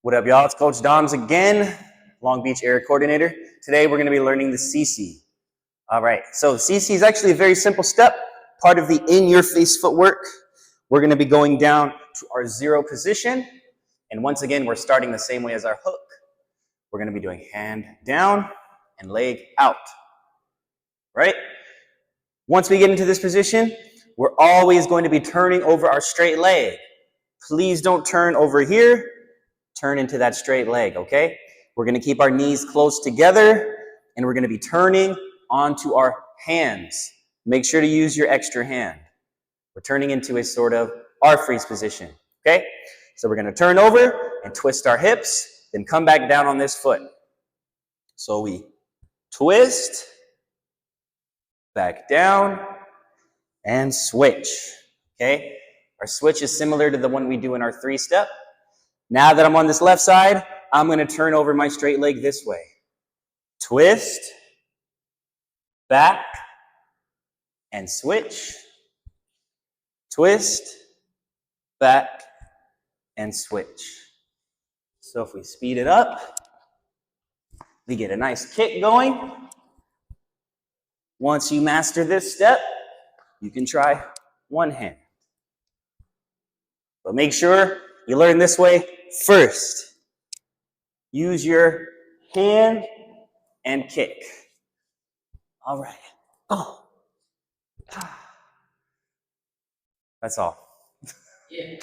What up, y'all? It's Coach Doms again, Long Beach area coordinator. Today we're going to be learning the CC. All right, so the CC is actually a very simple step, part of the in-your-face footwork. We're going to be going down to our zero position, and once again, we're starting the same way as our hook. We're going to be doing hand down and leg out, right? Once we get into this position, we're always going to be turning over our straight leg. Please don't turn over here. Turn into that straight leg, okay? We're going to keep our knees close together, and we're going to be turning onto our hands. Make sure to use your extra hand. We're turning into a sort of R-freeze position, okay? So we're going to turn over and twist our hips, then come back down on this foot. So we twist, back down, and switch, okay? Our switch is similar to the one we do in our three-step. Now that I'm on this left side, I'm going to turn over my straight leg this way. Twist, back, and switch. Twist, back, and switch. So if we speed it up, we get a nice kick going. Once you master this step, you can try one hand. But make sure you learn this way first. Use your hand and kick. All right. Oh. That's all. Yeah.